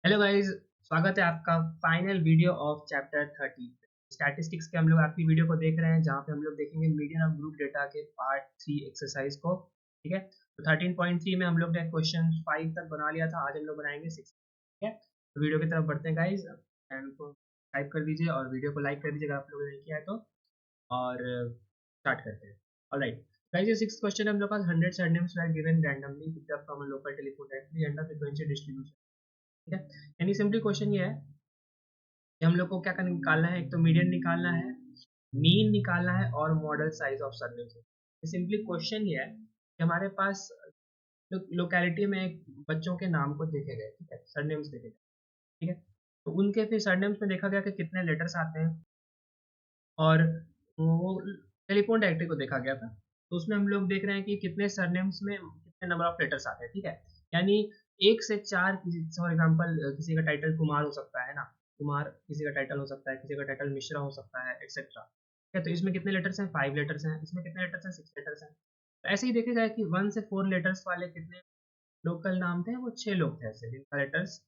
Hello guys, स्वागत है आपका final video of chapter 30 statistics के। हम लोग आपकी वीडियो को देख रहे हैं जहां पे हम लोग देखेंगे मीडियन ऑफ ग्रुप डेटा के पार्ट 3 एक्सरसाइज को। ठीक है, तो 13.3 में हम लोग ने क्वेश्चन 5 तक बना लिया था। आज हम लोग बनाएंगे 6। ठीक है, तो वीडियो की तरफ बढ़ते हैं गाइस। चैनल को सब्सक्राइब कर दीजिए और वीडियो को लाइक कर दीजिएगा आप लोगों ने नहीं किया है तो। और स्टार्ट करते हैं। ऑलराइट गाइस, ये 6 क्वेश्चन हम लोग का 100 surnames were given randomly picked up from a local telephone directly under frequency distribution. ठीक है, यानी सिंपली क्वेश्चन ये है कि हम लोग को क्या निकालना है। एक तो मीडियन निकालना है, मीन निकालना है और मॉडल साइज ऑफ सरनेम से। सिंपली क्वेश्चन ये है कि हमारे पास लोकेलिटी में एक बच्चों के नाम को देखे गए। ठीक है, सरनेम्स देखे गए। ठीक है, तो उनके फिर सरनेम्स में देखा गया कि कितने लेटर्स आते हैं और वो टेलीफोन डायरेक्टरी को देखा गया था। तो उसमें हम लोग देख रहे हैं कि कितने सरनेम्स में कितने नंबर ऑफ लेटर्स आते हैं। ठीक है, यानी 1 से 4 फॉर एग्जाम्पल किसी का टाइटल कुमार हो सकता है ना, कुमार किसी का टाइटल हो सकता है, किसी का टाइटल मिश्रा हो सकता है, एक्सेट्रा। ठीक है, तो इसमें कितने लेटर्स हैं? 5 लेटर्स हैं। इसमें कितने लेटर्स हैं? 6 लेटर्स हैं। तो ऐसे ही देखेगा कि 1 से 4 लेटर्स वाले कितने लोकल नाम थे? वो 6 लोग थे ऐसे जिनका लेटर्स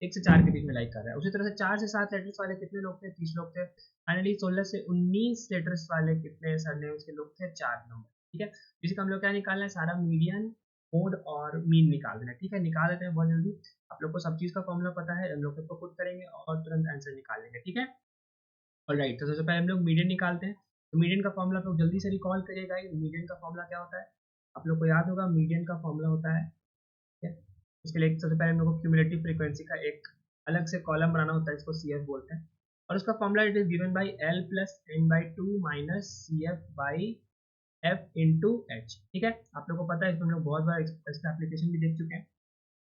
1 से 4 के बीच में लाइक कर रहा है। उसी तरह से 4 से 7 लेटर्स वाले कितने लोग थे? 30 लोग थे। फाइनली 16 से 19 लेटर्स वाले कितने सरनेम्स के लोग थे? 4 नंबर। ठीक है, इसी का हम लोग क्या निकालना है? सारा मीडियन, मोड और मीन निकाल देना है। ठीक है, निकाल देते हैं बहुत जल्दी। आप लोग को सब चीज का फॉर्मूला पता है, हम लोग को पुट करेंगे और तुरंत आंसर निकाल लेंगे। ठीक है, और राइट, तो सबसे पहले हम लोग मीडियन निकालते हैं। तो मीडियन का फॉर्मूला आप लोग जल्दी से रिकॉल करिएगा। मीडियन का फॉर्मूला क्या होता है? आप लोग को याद होगा, मीडियन का फॉर्मूला होता है। ठीक है, उसके लिए सबसे पहले हम लोग को क्यूमुलेटिव फ्रीक्वेंसी का एक अलग से कॉलम बनाना होता है, इसको सी एफ बोलते हैं। और उसका formula it is given by L plus N by two minus C F by F into H. ठीक है, आप लोग को पता है, इसमें हम लोग बहुत बार इसका एप्लीकेशन भी देख चुके हैं।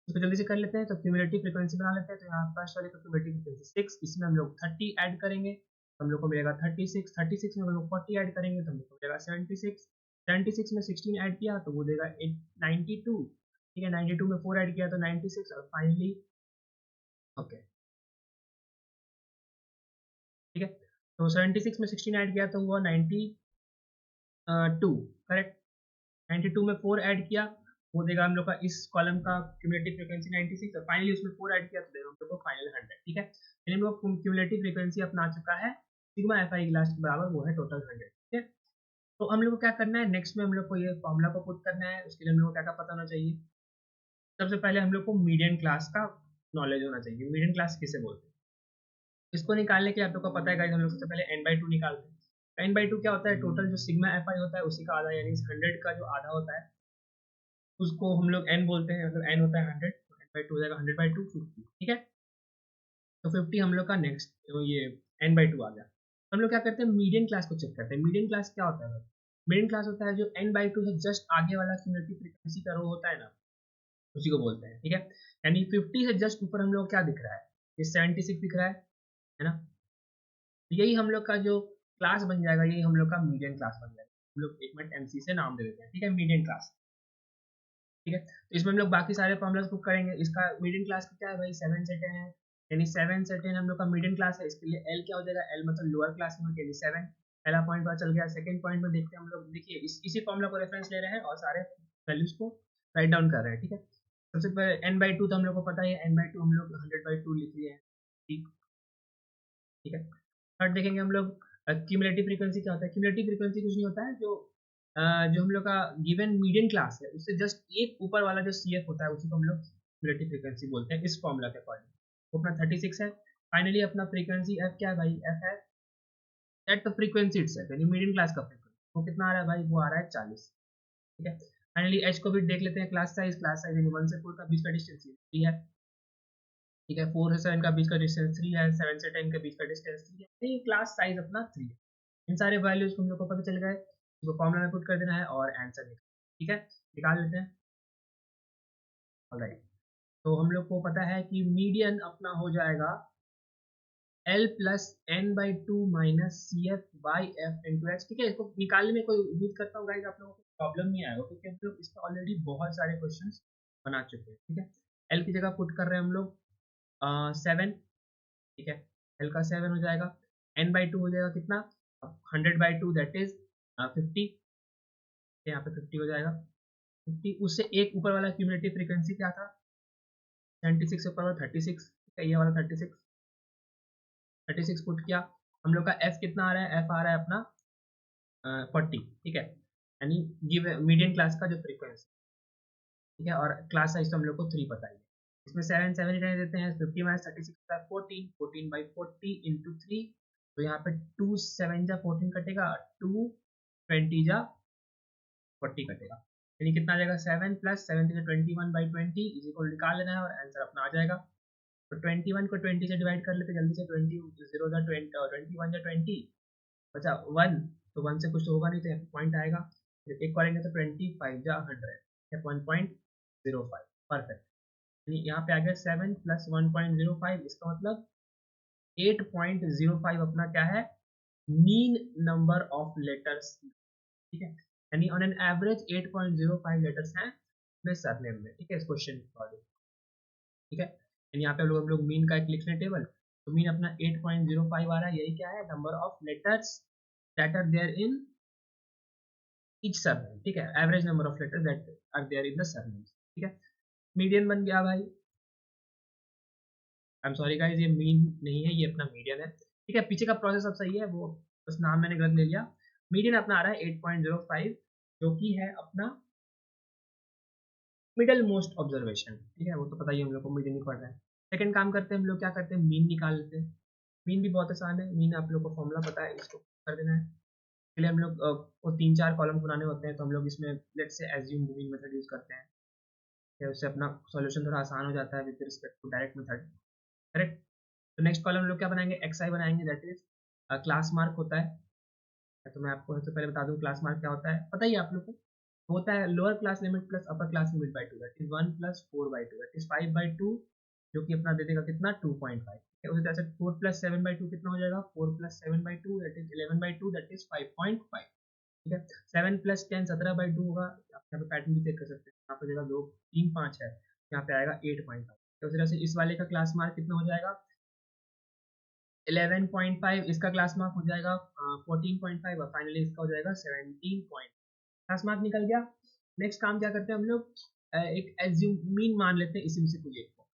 इसको जल्दी से कर लेते हैं। तो क्यूमुलेटिव फ्रीक्वेंसी बना लेते हैं। तो यहाँ फर्स्ट वाले को क्यूमुलेटिव फ्रीक्वेंसी 6, इसमें हम लोग 30 ऐड करेंगे तो हम लोग को मिलेगा 36। 36 में हम लोग 40 ऐड करेंगे तो हम लोग को मिलेगा 76। 76 में 16 ऐड किया तो वो देगा 92। ठीक है, 92 में 4 ऐड किया तो 96 और फाइनली ओके। ठीक है, तो 76 में 16 ऐड किया तो हुआ 92। करेक्ट, 92 में 4 ऐड किया वो देगा हम लोग का इस कॉलम का क्यूमुलेटिव फ्रीक्वेंसी 96 और फाइनली उसमें 4 ऐड किया तो देगा हम लोग को फाइनल 100। ठीक है, यानी हम लोग क्यूमुलेटिव फ्रीक्वेंसी अपना चुका है सिग्मा एफ आई लास्ट के बराबर, वो है टोटल 100। ठीक है, तो हम लोग को क्या करना है नेक्स्ट में? हम लोग को ये फॉर्मूला को पुट करना है। उसके लिए हम लोग को क्या क्या पता होना चाहिए? सबसे पहले हम लोग को मीडियन क्लास का नॉलेज होना चाहिए। मीडियन क्लास किसे बोलते हैं? इसको निकालने के लिए आप लोग को पता है गाइस, हम लोग सबसे पहले n बाई टू निकालते हैं। n बाई टू क्या होता है? टोटल जो सिग्मा एफ आई होता है उसी का आधा, यानी 100 का जो आधा होता है उसको हम लोग n बोलते हैं। मतलब n होता है 100 तो n बाई टू हो जाएगा 100 बाई टू 50। ठीक है, तो 50 हम लोग का नेक्स्ट तो ये n बाई टू आ गया। हम लोग क्या करते हैं? मीडियन क्लास को चेक करते हैं। मीडियन क्लास क्या होता है? मीडियन क्लास होता है जो n बाई टू से जस्ट आगे वाला क्यूमुलेटिव फ्रीक्वेंसी का रो होता है ना, उसी को बोलते हैं। ठीक है, यानी 50 से जस्ट ऊपर हम लोग क्या दिख रहा है? ये 76 दिख रहा है ना। यही हम लोग का जो क्लास बन जाएगा, यही हम लोग का मीडियन क्लास बन जाएगा। हम लोग एक मिनट एमसी से नाम दे देते हैं। ठीक है, मीडियन क्लास। ठीक है, तो इसमें हम लोग बाकी सारे फॉर्मुलाज को करेंगे। इसका मीडियन क्लास का क्या है भाई? 7 से 10 है, यानी 7 से 10 हम लोग का मीडियन क्लास है। इसके लिए एल क्या हो जाएगा? एल मतलब लोअर क्लास में, यानी 7। पहला पॉइंट पता चल गया। सेकंड पॉइंट में देखते हैं हम लोग, देखिए इसी फॉर्मुला को रेफरेंस ले रहे हैं और सारे वैल्यूज को राइट डाउन कर रहे हैं। ठीक है, सबसे पहले एन बाई टू तो हम लोग को पता है, एन बाई टू हम लोग 100/2 लिख लिए हैं। ठीक, ठीक है। थर्ड देखेंगे हम लोग क्यूमुलेटिव फ्रीक्वेंसी क्या होता है? क्यूमुलेटिव फ्रीक्वेंसी कुछ नहीं होता है, जो हम लोग का गिवन मीडियन क्लास है उससे जस्ट एक ऊपर वाला जो सी एफ होता है उसी को हम लोग क्यूमुलेटिव फ्रीक्वेंसी बोलते हैं इस फॉर्मूला के अकॉर्डिंग। वो अपना 36 है। फाइनली अपना फ्रीक्वेंसी एफ क्या है भाई? एफ है एट द फ्रीक्वेंसी इटसेल्फ, यानी मीडियन क्लास का फ्रीक्वेंसी वो कितना आ रहा है भाई? वो आ रहा है 40। ठीक है, फाइनली एच को भी देख लेते हैं। क्लास साइज, क्लास साइज यानी 1 से 4 का बीच का डिस्टेंस 3 है। ठीक है, 4 से 7 का बीच का डिस्टेंस 3 है, 7 से 10 के बीच का डिस्टेंस 3 है, तो ये क्लास साइज अपना 3 है। इन सारे वैल्यूज को हम लोग को पता चल गए, इसको फॉर्मूला में पुट कर देना है और आंसर निकाल। ठीक है, निकाल लेते हैं। ऑलराइट, तो हम लोग को पता है कि मीडियन अपना हो जाएगा L plus N by two minus C F by F into H. ठीक है, इसको निकालने में कोई उम्मीद करता हूँ गाइस आप लोगों को प्रॉब्लम नहीं आएगा, क्योंकि हम लोग इसका ऑलरेडी बहुत सारे क्वेश्चन बना चुके हैं। ठीक है, एल की जगह पुट कर रहे हैं हम लोग 7। ठीक है, एल का 7 हो जाएगा। एन बाई टू हो जाएगा कितना? 100/2 दैट इज 50। यहाँ पे 50 हो जाएगा। 50 उससे एक ऊपर वाला क्यूमुलेटिव फ्रीक्वेंसी क्या था? 76 से ऊपर वाला 36। ये वाला 36 पुट किया। हम लोग का एफ कितना आ रहा है, एफ आ रहा है अपना 40, ठीक है, यानी गिव मीडियम क्लास का जो फ्रीक्वेंसी, ठीक है, और क्लास साइज तो हम लोग को 3 पता ही है। इसमें 7 7 रहने देते हैं, 50 माइनस 36 14, 14 बाई 40 इंटू 3, तो यहाँ पे 2 7 जा 14 कटेगा, 2 20 जा 40 कटेगा, यानी कितना आ जाएगा 7 प्लस 7 21 बाई 20 इसी को निकाल लेना है और आंसर अपना आ जाएगा। तो 21 को 20 से डिवाइड कर लेते जल्दी से, 20 0 जा 20, 21 जा 20 बचा 1, तो 1 से कुछ तो होगा नहीं तो यहाँ पॉइंट आएगा, जब एक करेंगे तो 25 जा 100 1.05, परफेक्ट। यानी यहाँ पे आ गया 7 प्लस 1.05, इसका मतलब 8.05 अपना क्या है, मीन नंबर ऑफ लेटर्स, ठीक है, यानी ऑन एन एवरेज 8.05 लेटर्स हैं अपने सरनेम में, ठीक है, इस क्वेश्चन के अकॉर्डिंग, ठीक है। यानी यहाँ पे हम लोग मीन का एक लिख लें टेबल, तो मीन अपना 8.05 आ रहा है, यही क्या है, number of letters that are there in each surname, ठीक है, average number of letters that are there in the surname, ठीक है। मीडियन बन गया भाई, आई एम सॉरी गाइस, ये मीन नहीं है, ये अपना मीडियन है, ठीक है। पीछे का प्रोसेस अब सही है, वो बस नाम मैंने गलत ले लिया। मीडियन अपना आ रहा है 8.05, जो कि है अपना मिडल मोस्ट ऑब्जर्वेशन, ठीक है, वो तो पता ही हम लोग को, मीडियन ही पढ़ रहे हैं। सेकंड काम करते हैं हम लोग, क्या करते हैं, मीन निकाल लेते हैं। मीन भी बहुत आसान है, मीन आप लोग को फॉर्मूला पता है, इसको कर देना है। पहले हम लोग को 3 4 कॉलम बनाने होते हैं, तो हम लोग इसमें लेट से एज्यूम मीन मेथड यूज करते हैं, तो उससे अपना सॉल्यूशन थोड़ा आसान हो जाता है with respect to direct method, correct. तो नेक्स्ट कॉलम हम लोग क्या बनाएंगे, एक्स आई बनाएंगे, दैट इज क्लास मार्क होता है। तो मैं आपको सबसे पहले बता दूं क्लास मार्क क्या होता है, पता ही है आप लोग को, होता है lower class limit plus upper class limit by 2, that is 1 plus 4 by 2, that is 5 by 2, जो कि अपना दे देगा कितना 2.5, उसी तरह से 4 प्लस 7 बाई 2 कितना हो जाएगा, 4 plus 7 by 2 that is 11 by 2, that is 5.5, ठीक है। 7 प्लस 10 17 बाई 2 होगा, आप यहाँ पे पैटर्न भी चेक कर सकते हैं, यहाँ पे जगह 2 3 5 है, यहाँ पे आएगा 8.5, तो उसी तरह से इस वाले का क्लास मार्क कितना हो जाएगा 11.5, इसका क्लास मार्क हो जाएगा 14.5 और फाइनली इसका हो जाएगा 17 पॉइंट, क्लास मार्क निकल गया। नेक्स्ट काम क्या करते हैं हम लोग, एक एज्यूम मीन मान लेते हैं इसी में से कोई एक को,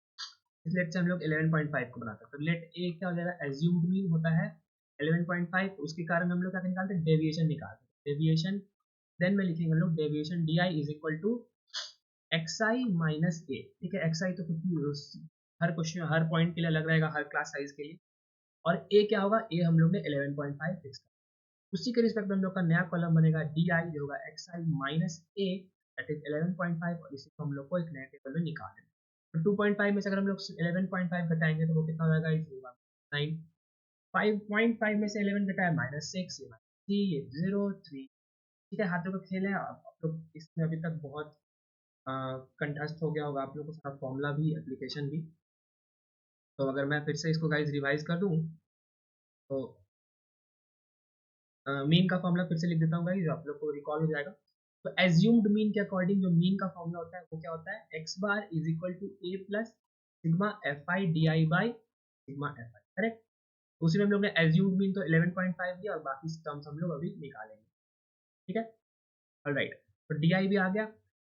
इस लेट से हम लोग 11.5 को बनाते हैं, तो लेट ए क्या हो जाएगा, एज्यूम्ड मीन होता है 11.5, उसके कारण हम लोग क्या निकालते हैं, डेविएशन निकालते हैं, डेविएशन देन में लिखेंगे हम लोग deviation D I is equal to X I minus A, ठीक है, एक्स आई तो कुछ हर क्वेश्चन हर पॉइंट के लिए अलग रहेगा, हर क्लास साइज के लिए, और ए क्या होगा, ए हम लोग ने 11.5 फिक्स कर, उसी के रिस्पेक्ट में हम लोग का नया कॉलम बनेगा डी आई, जो होगा x I minus A that is 11.5, और इसी को हम लोग को एक नए टेबल में निकालना है। तो 2.5 में से अगर हम लोग 11.5 घटाएंगे तो वो कितना हो जाएगा, इज 9, 5.5 में से 11 घटाया -6, ये -3, ये 0 3, ठीक है, हाथों का खेल है, आप लोग इसमें अभी तक बहुत कंठस्थ हो गया होगा आप लोग को सारा फॉर्मूला भी, एप्लीकेशन भी। तो अगर मैं फिर से इसको गाइज रिवाइज कर दूं, तो मीन का फॉर्मूला फिर से लिख देता हूँ गाइज, आप लोग को रिकॉल हो जाएगा। तो एज्यूम्ड मीन के अकॉर्डिंग जो मीन का फॉर्मूला होता है वो क्या होता है, X bar is equal to A plus sigma F I D I by sigma F I, correct. उसी में हम लोग ने एज्यूम्ड मीन तो 11.5 दिया और बाकी टर्म्स हम लोग अभी निकालेंगे, ठीक है, ऑलराइट। तो डी आई भी आ गया।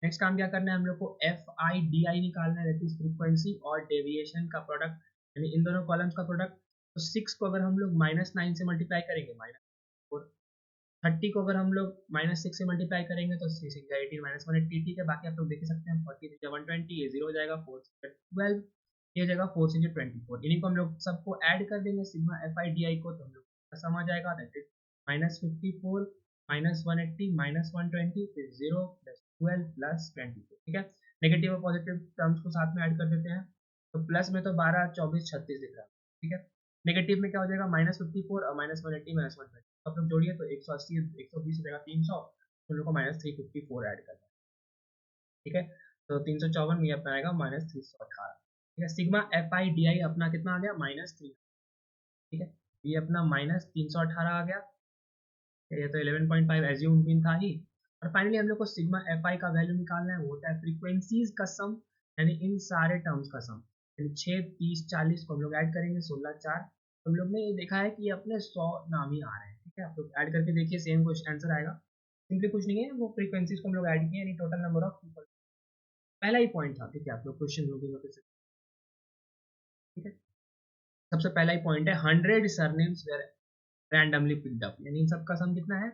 नेक्स्ट काम क्या करना है हम लोग को, एफ आई डी आई निकालना है, दैट इज फ्रीक्वेंसी और डेविएशन का प्रोडक्ट, यानी इन दोनों कॉलम्स का प्रोडक्ट। तो 6 को अगर हम लोग -9 से मल्टीप्लाई करेंगे, -4, 30 को अगर हम लोग -6 से मल्टीप्लाई करेंगे तो 18 -180, ठीक है, बाकी आप लोग देख सकते हैं, 40 120, ये 0 हो जाएगा, 4 12, ये हो जाएगा 4 24, इन्हीं को हम लोग सबको ऐड कर देंगे सिग्मा एफ आई डी आई को, तो हम लोग का सम आ जाएगा, दैट इज -54 -180 -120 फिर 0 प्लस 12 प्लस 24, ठीक है। नेगेटिव और पॉजिटिव टर्म्स को साथ में ऐड कर देते हैं, तो प्लस में तो 12 24 36 दिख रहा है, ठीक है। नेगेटिव में क्या हो जाएगा, -54 और -180 -120, तो आप लोग जोड़िए तो 180 120 हो जाएगा 300, तो हम लोग को -354 ऐड करना है, ठीक है। तो 354 ये अपना आएगा -318, ठीक है। सिग्मा एफ आई डी आई अपना कितना आ गया, -3, ठीक है, ये अपना -318 आ गया, ये तो 11.5 एज्यूम मीन था ही। और फाइनली हम लोग को सिग्मा एफ आई का वैल्यू निकालना है, वो होता है फ्रीक्वेंसीज का सम, यानी इन सारे टर्म्स का सम, यानी 6 30 40 को हम लोग ऐड करेंगे, 16 4, हम लोग ने देखा है कि अपने 100 नाम ही आ रहे हैं, ठीक है, आप लोग ऐड करके देखिए सेम क्वेश्चन आंसर आएगा, सिंपली कुछ नहीं है, वो फ्रीक्वेंसीज को हम लोग ऐड किए, यानी टोटल नंबर ऑफ पीपल, पहला ही पॉइंट था, ठीक है, आप लोग क्वेश्चन लोग ठीक है, सबसे पहला ही पॉइंट है 100 surnames were randomly picked up, यानी इन सबका सम कितना है,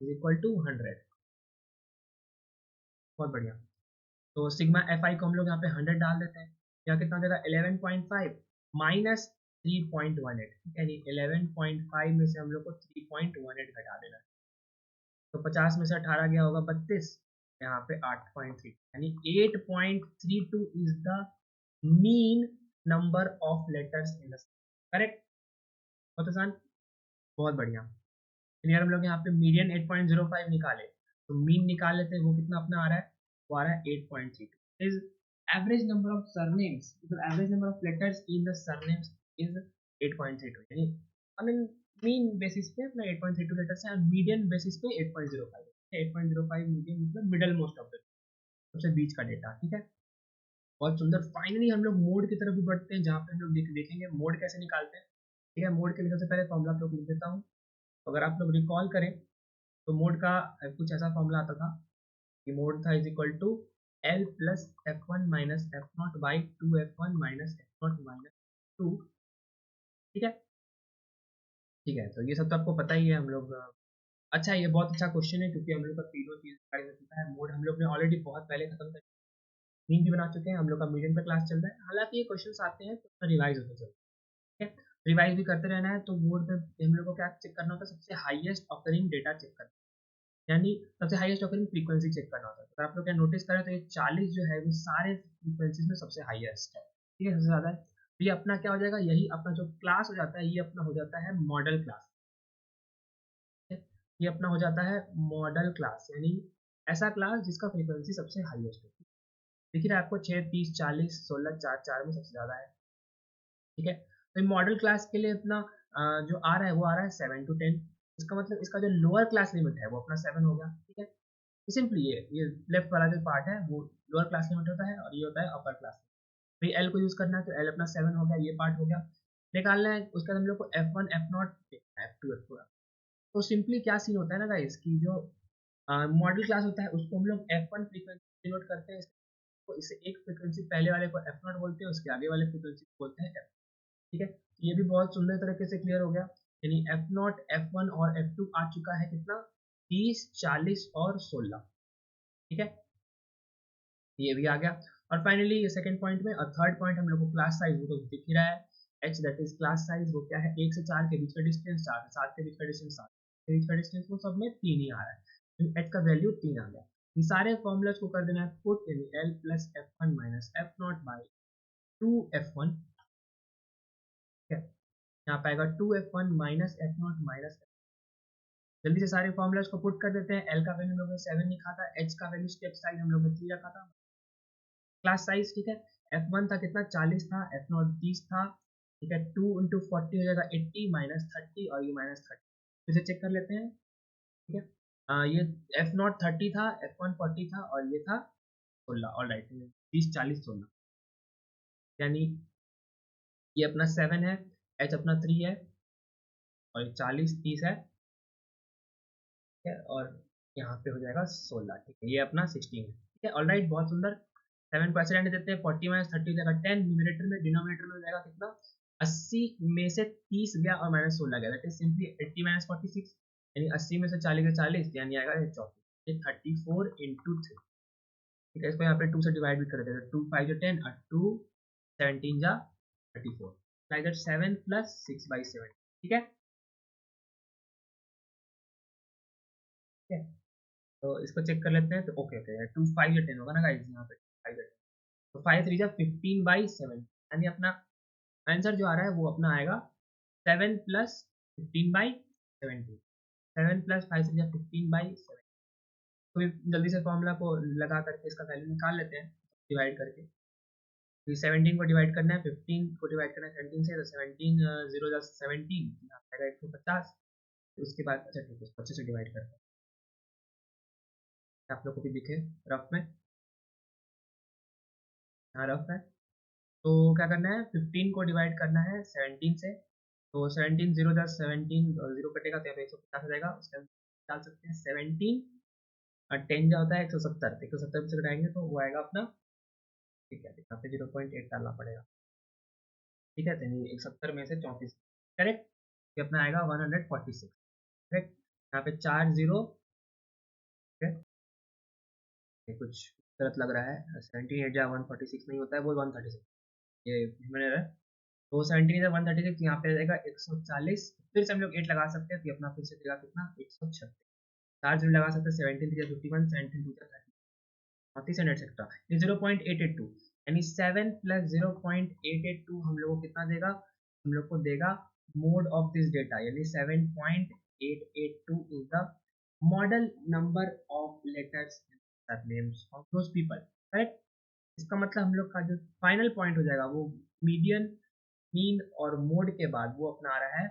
इज इक्वल टू 100। बहुत बढ़िया। तो सिग्मा एफ आई को हम लोग यहाँ पे 100 डाल देते हैं, यहाँ कितना हो जाएगा 11.5 माइनस 3.18, यानी 11.5 में से हम लोग को 3.18 घटा देना है। तो 50 में से 18 गया होगा 32, यहाँ पे 8.3, यानी 8.32 is the mean number of letters in the, correct. बहुत आसान, बहुत बढ़िया। क्लियर, हम लोग यहाँ पे मीडियन 8.05 निकाले, तो मीन निकाल लेते हैं, वो कितना अपना आ रहा है, वो आ रहा है 8.32। Is average number of surnames, मतलब average number of letters in the surnames is 8.32, यानी आई मीन मीन बेसिस पे अपना 8.32 लेटर्स है, और मीडियन बेसिस पे 8.05। 8.05 मीडियन मतलब मिडल मोस्ट ऑफ द, सबसे बीच का डेटा, ठीक है। बहुत सुंदर। फाइनली हम लोग मोड की तरफ भी बढ़ते हैं, जहाँ पे हम लोग देखेंगे मोड कैसे निकालते हैं, ठीक है। मोड के लिए सबसे पहले फॉर्मूला आप लोग लिख देता हूँ। अगर आप लोग रिकॉल करें तो मोड का कुछ ऐसा फॉर्मूला आता था कि मोड था is equal to L plus F one minus F not by two F one minus F not minus two, ठीक है। ठीक है, तो ये सब तो आपको पता ही है हम लोग। अच्छा, ये बहुत अच्छा क्वेश्चन है, क्योंकि हम लोग का तीनों चीज हो चुका है। मोड हम लोग ने ऑलरेडी बहुत पहले खत्म कर, मीन भी बना चुके हैं, हम लोग का मीडियम पे क्लास चल रहा है। हालांकि ये क्वेश्चन आते हैं तो रिवाइज होते चलते हैं, ठीक है। रिवाइज भी करते रहना है। तो मोड में हम लोग को क्या चेक करना होता है, सबसे हाईएस्ट ऑकरिंग डेटा चेक करना, यानी सबसे हाईएस्ट ऑकरिंग फ्रीक्वेंसी चेक करना होता है। तो आप लोग क्या नोटिस करें, तो ये 40 जो है वो सारे फ्रीक्वेंसीज में सबसे हाईएस्ट है, ठीक है, सबसे ज्यादा है। तो ये अपना क्या हो जाएगा, यही अपना जो क्लास हो जाता है, ये अपना हो जाता है मॉडल क्लास, ठीक है। ये अपना हो जाता है मॉडल क्लास, यानी ऐसा क्लास जिसका फ्रीक्वेंसी सबसे हाईएस्ट हो। देखिए आपको 6, 30, 40, 16, 4, 4 में सबसे ज्यादा है, ठीक है। तो मॉडल क्लास के लिए अपना जो आ रहा है वो आ रहा है 7 to 10। इसका मतलब इसका जो लोअर क्लास लिमिट है वो अपना 7 हो गया, ठीक है। सिंपली ये लेफ्ट वाला जो पार्ट है वो लोअर क्लास लिमिट होता है, और ये होता है अपर क्लास। तो एल को यूज करना है, तो एल अपना 7 हो गया, ये पार्ट हो गया। निकालना है उसके बाद हम लोग को F one F not F two F two. तो सिंपली क्या सीन होता है ना गाइस, की जो मॉडल क्लास होता है उसको हम लोग एफ वन फ्रीक्वेंसी डिनोट करते हैं, तो इसे एक फ्रीक्वेंसी पहले वाले को एफ नॉट बोलते हैं, उसके आगे वाले फ्रीक्वेंसी को बोलते हैं एफ, ठीक है। ये भी बहुत सुंदर तरीके से क्लियर हो गया, यानी एफ नॉट एफ वन और एफ टू आ चुका है कितना, 30, 40 और 16, ठीक है। ये भी आ गया। और फाइनली ये सेकंड पॉइंट में, और थर्ड पॉइंट हम लोग को क्लास साइज, वो तो दिख ही रहा है, H that is class size, वो क्या है, 1 से 4 के बीच का डिस्टेंस, 4 से 7 के बीच का डिस्टेंस, 7 के बीच का डिस्टेंस, वो सब में 3 ही आ रहा है, एच का वैल्यू 3 आ गया। इन सारे फॉर्मूलाज को कर देना है पुट, यानी L plus F one minus F not by two F one, ठीक है। यहाँ पे आएगा 2f1 minus F not minus, जल्दी से सारे फॉर्मुलाज को पुट कर देते हैं। एल का वैल्यू हम लोग ने 7 लिखा था, एच का वैल्यू स्टेप साइज हम लोग ने 3 रखा था, क्लास साइज, ठीक है। f1 था कितना, 40 था, f नॉट 30 था, ठीक है। 2 इंटू 40 हो जाएगा 80 माइनस 30, और ये माइनस 30, फिर से चेक कर लेते हैं, ठीक है। ये f नॉट 30 था, f1 40 था, और ये था 16, ऑल राइट, 30, 40, 16, यानी ये अपना 7 है, h अपना 3 है, और 40, 30 है, ठीक है। और यहाँ पे हो जाएगा 16, ठीक है, ये अपना 16 है, ठीक है, ऑलराइट, बहुत सुंदर। 7 को ऐसे रहने देते हैं, 40 माइनस 30 हो जाएगा 10, न्यूमरेटर में, डिनोमिनेटर में हो जाएगा कितना, 80 में से 30 गया और माइनस 16 गया, दैट इज सिंपली 80 माइनस 46, यानी 80 में से 40 गया 40, यानी आएगा 34, ये 34 इंटू 3, ठीक है। इसको यहाँ पे 2 से डिवाइड भी कर देते हैं, 2 5 जो 10, और 2 17 जा 34, लाइक दैट 7 प्लस 6/7, ठीक है, ठीक है। तो इसको चेक कर लेते हैं, तो ओके ओके, 2 5 या 10 होगा ना गाइस, यहाँ पे 5 या 10, तो 5 3 जा 15/7, यानी अपना आंसर जो आ रहा है वो अपना आएगा 7 प्लस 15/17, 7 प्लस 5 3 जा 15/7। तो जल्दी से फॉर्मूला को लगा करके इसका वैल्यू निकाल लेते हैं, डिवाइड करके। तो 17 को डिवाइड करना है, 15 को डिवाइड करना है 17 से, तो 17 0 जा 17, यहाँ पे आएगा 150। उसके बाद अच्छा ठीक है, 25 से डिवाइड करते हैं, आप लोग को भी दिखे रफ में, यहाँ रफ है। तो क्या करना है, 15 को डिवाइड करना है 17 से, तो 17 0 जा 17, 0 कटेगा तो यहाँ पे 150 हो जाएगा, उसके बाद डाल सकते हैं 17, और 10 जो होता है 170, 170 से घटाएंगे तो वो आएगा अपना, ठीक है, यहाँ पे 0.8 डालना पड़ेगा, ठीक है, तो 70 में से 34 करेक्ट, ये अपना आएगा 146 करेक्ट। यहाँ पे 4 जीरो, ये कुछ गलत लग रहा है, 78 या 146 नहीं होता है, वो 136, ये मैंने रहा। तो 17 या 136 यहाँ पे रहेगा 140, फिर से हम लोग 8 लगा सकते हैं, तो अपना फिर से देगा कितना 136, 4 जीरो लगा सकते हैं, 17 3 51, 17 2 30, 34 एंड एक्सेट्रा, ये 0.882, यानी 7 प्लस 0.882 हम लोग को कितना देगा, हम लोग को देगा मोड ऑफ दिस डेटा, यानी 7.882 is the model number of letters names of those people, right. इसका मतलब हम लोग का जो फाइनल पॉइंट हो जाएगा वो मीडियन, मीन और मोड के बाद वो अपना आ रहा है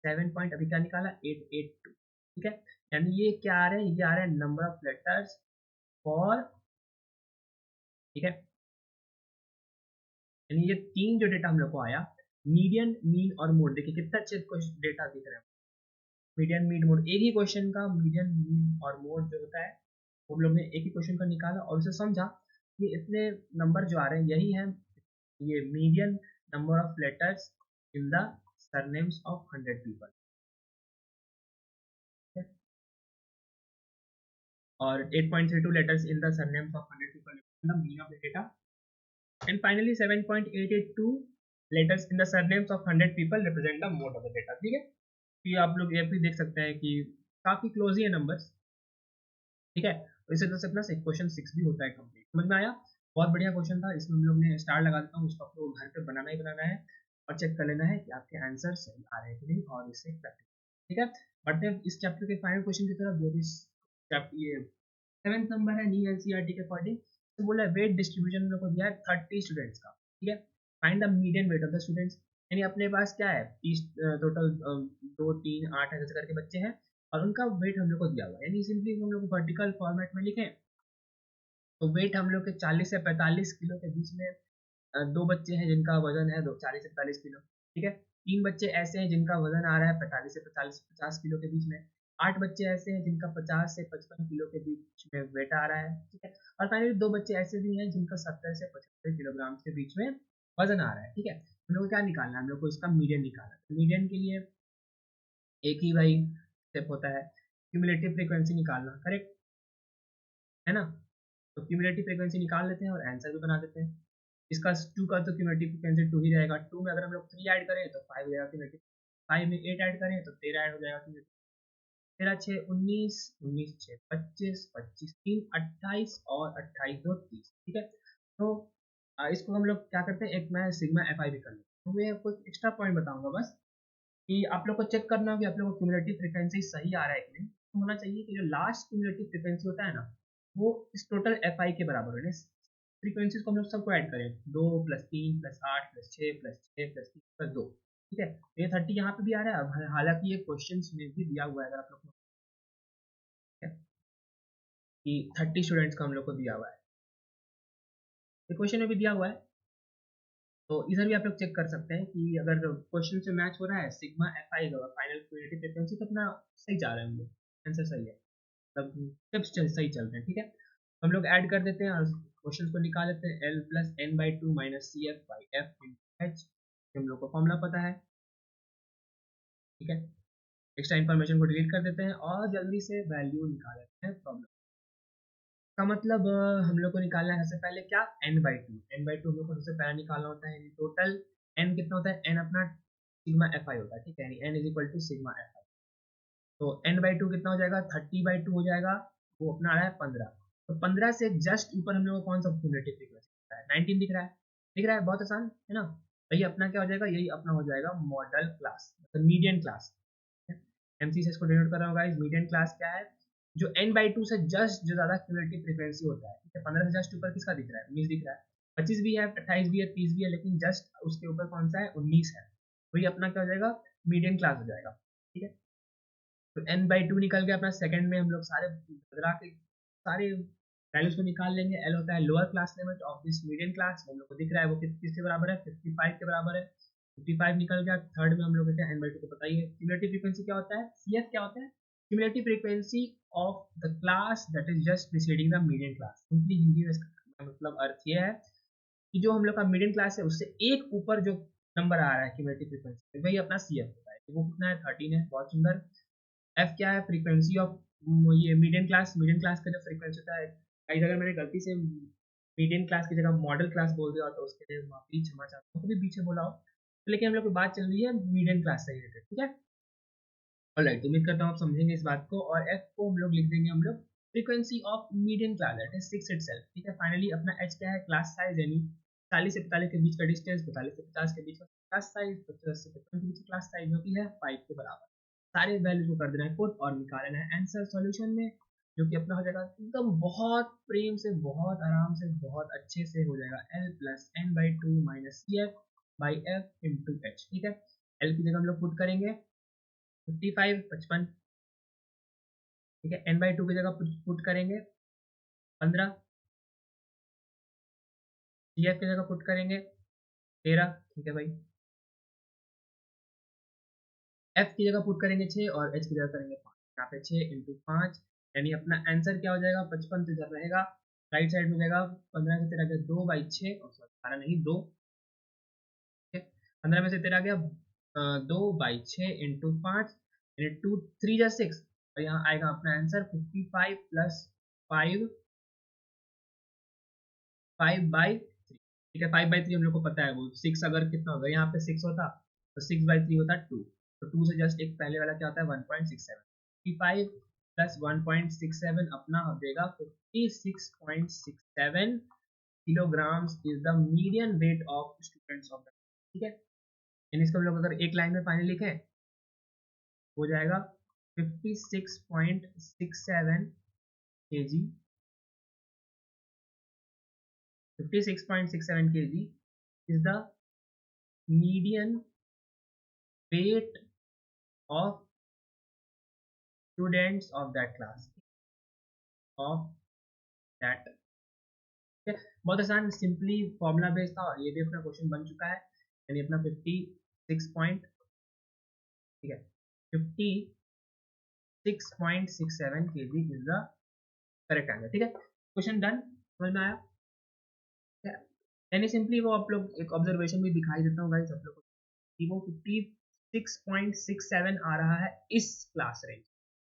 7 पॉइंट, अभी क्या निकाला 882, ठीक है। यानी ये क्या आ रहे हैं, ये आ रहे हैं नंबर ऑफ लेटर्स फॉर, ठीक है, यानी ये तीन जो डेटा हम लोग को आया, मीडियन, मीन और मोड, देखिए कितना अच्छे डेटा दिख रहा है, मीडियन, मीन, मोड, एक ही क्वेश्चन का मीडियन, मीन और मोड जो होता है वो हम लोग ने एक ही क्वेश्चन का निकाला और उसे समझा कि इतने नंबर जो आ रहे हैं यही है ये median number of letters in the surnames of 100 people, और 8.32 letters in the surnames of 100 people represent the meaning of the data, and finally 7.882 letters in the surnames of 100 people represent the mode of the data, ठीक है। तो ये आप लोग ये भी देख सकते हैं कि काफी क्लोज ही है नंबर्स, ठीक है। तो इसे तो अपना क्वेश्चन 6 भी होता है कंप्लीट, समझ में आया, बहुत बढ़िया क्वेश्चन था, इसमें हम लोग ने स्टार लगा देता हूँ, उसको आप लोग घर पे बनाना ही बनाना है और चेक कर लेना है कि आपके आंसर सही आ रहे हैं कि नहीं, और इससे प्रैक्टिस, ठीक है। बढ़ते हैं इस चैप्टर के फाइनल क्वेश्चन की तरफ, जो इस चैप्टर ये 7th नंबर है न्यू एनसीईआरटी के अकॉर्डिंग, तो बोला है वेट डिस्ट्रीब्यूशन हम लोग को दिया है 30 स्टूडेंट्स का, ठीक है। Find the median weight of the students, यानी अपने पास क्या है 30 टोटल 2 3 8 ऐसे करके बच्चे हैं और उनका वेट हम लोग को दिया हुआ है, यानी सिंपली हम लोग वर्टिकल फॉर्मेट में लिखें तो वेट हम लोग के 40 से 45 किलो के बीच में, दो बच्चे हैं जिनका वजन है 40 से 45 किलो, ठीक है। तीन बच्चे ऐसे हैं जिनका वजन आ रहा है 45 से 50 किलो के बीच में, 8 बच्चे ऐसे हैं जिनका 50 से 55 किलो के बीच में वेट आ रहा है, ठीक है। और फाइनली दो बच्चे ऐसे भी हैं जिनका 70 से 75 किलोग्राम के बीच में वजन आ रहा है, ठीक है। हम लोग को क्या निकालना है, हम लोग को इसका मीडियन निकालना है, मीडियन के लिए एक ही भाई स्टेप होता है, क्यूमुलेटिव फ्रीक्वेंसी निकालना, करेक्ट है ना। तो क्यूमुलेटिव फ्रीक्वेंसी निकाल लेते हैं और आंसर भी बना देते हैं। इसका 2 का तो क्यूमुलेटिव फ्रीक्वेंसी 2 ही रहेगा, 2 में अगर हम लोग 3 ऐड करें तो 5 हो जाएगा क्यूमुलेटिव, 5 में 8 ऐड करें तो 13 ऐड हो जाएगा क्यूमुलेटिव, 13 6 19, 19 6 25, 25 3 28 और 28 2 30, ठीक है। तो इसको हम लोग क्या करते हैं, एक मैं सिग्मा एफ आई भी कर लेता हूँ, तो मैं आपको एक्स्ट्रा पॉइंट बताऊंगा बस कि आप लोग को चेक करना हो कि आप लोग को क्यूमुलेटिव फ्रीक्वेंसी सही आ रहा है कि नहीं, तो होना चाहिए कि जो लास्ट क्यूमुलेटिव फ्रीक्वेंसी होता है ना वो इस टोटल एफ आई के बराबर है, फ्रीक्वेंसीज को हम लोग सबको ऐड करें, 2 plus 3 plus 8 plus 6 plus 6 plus 3 plus 2, ठीक है। तो ये 30 यहाँ पे भी आ रहा है, हालांकि ये क्वेश्चन में भी दिया हुआ है, अगर आप लोग कि 30 स्टूडेंट्स का हम लोग को दिया हुआ है, क्वेश्चन में भी दिया हुआ है, तो इधर भी आप लोग चेक कर सकते हैं कि अगर क्वेश्चन से मैच हो रहा है सिग्मा एफ आई का फाइनल क्यूमुलेटिव फ्रीक्वेंसी तो अपना सही जा रहा है, हम लोग आंसर सही है, तब स्टेप्स सही चल रहे हैं, ठीक है। हम लोग ऐड कर देते हैं और क्वेश्चन को निकाल लेते हैं, L plus N by two minus C F by F into H, हम लोग को फॉर्मूला पता है, ठीक है। एक्स्ट्रा इन्फॉर्मेशन को डिलीट कर देते हैं और जल्दी से वैल्यू निकाल लेते हैं प्रॉब्लम का, मतलब हम लोग को निकालना है सबसे पहले क्या N by two, N by two हम लोग को सबसे पहले निकालना होता है, टोटल एन कितना होता है, एन अपना सिग्मा एफ आई होता है, ठीक है, यानी N is equal to sigma F I, तो एन बाई टू कितना हो जाएगा 30 बाई टू हो जाएगा, वो अपना आ रहा है 15, तो 15 से जस्ट ऊपर हम लोग को कौन सा क्यूमुलेटिव फ्रीक्वेंसी दिख रहा है 19 दिख रहा है, दिख रहा है, बहुत आसान है ना। यही अपना क्या हो जाएगा, यही अपना हो जाएगा मॉडल क्लास, मतलब मीडियन क्लास, एमसी से इसको डिनोट कर रहा होगा, इस मीडियन क्लास क्या है, जो एन बाई टू से जस्ट जो ज्यादा क्यूमुलेटिव फ्रीक्वेंसी होता है, ठीक है। 15 से जस्ट ऊपर किसका दिख रहा है 19 दिख रहा है, 25 भी है 28 भी है 30 भी है, लेकिन जस्ट उसके ऊपर कौन सा है 19 है, वही अपना क्या हो जाएगा मीडियन क्लास हो जाएगा, ठीक है। तो एन बाई टू निकल गया अपना, सेकंड में हम लोग सारे बदला के सारे वैल्यूज को निकाल लेंगे, एल होता है lower class limit of this median class, हम लोग को दिख रहा है वो किसके बराबर है 55 के बराबर है, 55 निकल गया, थर्ड में हम लोग क्या एन बाई टू को पता ही है, क्यूमुलेटिव फ्रीक्वेंसी क्या होता है सी एफ क्या होता है, cumulative frequency of the class that is just preceding the median class, simply Hindi में इसका मतलब अर्थ ये है कि जो हम लोग का मीडियन क्लास है उससे एक ऊपर जो नंबर आ रहा है क्यूमुलेटिव फ्रीक्वेंसी, वही अपना सी एफ होता है। वो कितना है 13 है, बहुत सुंदर। एफ क्या है, फ्रीक्वेंसी ऑफ ये मीडियम क्लास का जो फ्रीक्वेंसी होता है। कई अगर मैंने गलती से मीडियम क्लास की जगह मॉडल क्लास बोल दिया तो उसके लिए माफी क्षमा चाहता हूँ, कभी पीछे बोला हो। तो लेकिन हम लोग की बात चल रही है मीडियम क्लास से रिलेटेड, ठीक है। ऑलराइट, उम्मीद करता हूँ आप समझेंगे इस बात को। और एफ को हम लोग लिख देंगे हम लोग frequency of medium class, that is 6 itself, ठीक है। फाइनली अपना एच क्या है, क्लास साइज, यानी 40 से 45 के बीच का डिस्टेंस, 45 से 50 के बीच का क्लास साइज, 50 से 55 के बीच क्लास साइज, जो कि है 5 के बराबर। सारे वैल्यू को कर देना है पुट और निकाल लेना है आंसर सॉल्यूशन में, जो कि अपना हो जाएगा एकदम बहुत प्रेम से, बहुत आराम से, बहुत अच्छे से हो जाएगा L plus N by two minus C F by F into H, ठीक है। L की जगह हम लोग पुट करेंगे 55 55, ठीक है। एन बाई टू की जगह पुट करेंगे 15, सी एफ की जगह पुट करेंगे 13, ठीक है भाई। एफ की जगह पुट करेंगे 6 और एच की जगह करेंगे 5, यहाँ पे 6 इंटू 5, यानी अपना आंसर क्या हो जाएगा, 55 से इधर रहेगा, राइट साइड में जाएगा 15 से 13 गया 2 बाई 6, और 12 नहीं 2, ठीक है। 15 में से 13 गया 2 बाई 6 इंटू 5, यानी 2 3 जा 6, और यहाँ आएगा अपना आंसर 55 प्लस 5 5 बाई 3, ठीक है। 5 बाई 3 हम लोग को पता है, वो 6 अगर कितना होगा, यहाँ पे 6 होता तो 6 बाई 3 होता 2, तो 2 से जस्ट एक पहले वाला क्या होता है 1.67, 55 प्लस 1.67 अपना हो देगा 56.67 kilograms is the median weight of students of the, ठीक है। इन इसको हम लोग अगर एक लाइन में फाइनल लिखें हो जाएगा 56.67 kg, 56.67 kg is the median weight of students of that class of that, ठीक है। बहुत आसान, सिंपली फॉर्मूला बेस्ड था, और ये भी अपना क्वेश्चन बन चुका है, यानी अपना 56 पॉइंट, ठीक है, 56.67 kg is the correct answer, ठीक है। क्वेश्चन डन, समझ में आया, ठीक है। यानी सिंपली वो आप लोग एक ऑब्जर्वेशन भी दिखाई देता हूँ गाइस आप लोग को, कि वो 56.67 आ रहा है इस क्लास रेंज,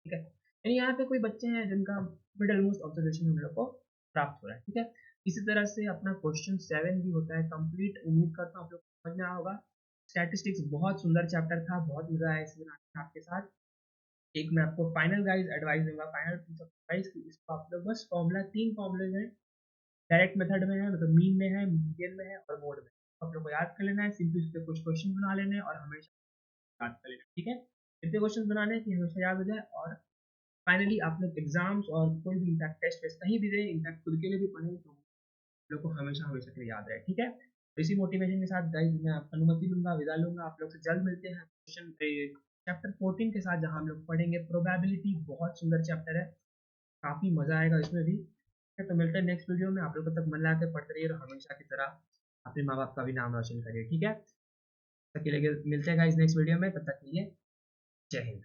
ठीक है। यानी यहाँ पे कोई बच्चे हैं जिनका मिडल मोस्ट ऑब्जर्वेशन हम लोग को प्राप्त हो रहा है, ठीक है। इसी तरह से अपना क्वेश्चन 7 भी होता है कंप्लीट। उम्मीद करता हूँ आप लोग को समझ में आया होगा। स्टैटिस्टिक्स बहुत सुंदर चैप्टर था, बहुत मजा आया इसमें आपके साथ। एक मैं आपको फाइनल गाइस एडवाइस दूंगा, फाइनल पीस ऑफ एडवाइस कि इसको आप लोग बस फॉर्मूला 3 फॉर्मूले हैं, डायरेक्ट मेथड में है, मतलब मीन में है, मीडियन में है और मोड में, आप लोग को याद कर लेना है। सिंपली उस पर कुछ क्वेश्चन बना लेने और हमेशा याद कर लेना, ठीक है। इतने क्वेश्चन बनाने कि हमेशा याद हो जाए, और फाइनली आप लोग एग्जाम्स और कोई भी इनफैक्ट टेस्ट वेस्ट कहीं भी दें, इनफैक्ट खुद के लिए भी पढ़ें, तो लोग को हमेशा हमेशा के लिए याद रहे, ठीक है। तो इसी मोटिवेशन के साथ गाइस मैं आपको अनुमति लूंगा, विदा लूंगा, आप लोग से जल्द मिलते हैं क्वेश्चन चैप्टर 14 के साथ, जहां हम लोग पढ़ेंगे प्रोबेबिलिटी। बहुत सुंदर चैप्टर है, काफी मजा आएगा इसमें भी, ठीक है। तो मिलते हैं नेक्स्ट वीडियो में, आप लोग तब तक मन लगा के पढ़ते रहिए और हमेशा की तरह अपने माँ बाप का भी नाम रोशन करिए, ठीक है। तब तक के लिए मिलते हैं गाइस नेक्स्ट वीडियो में, तब तक के लिए जय हिंद।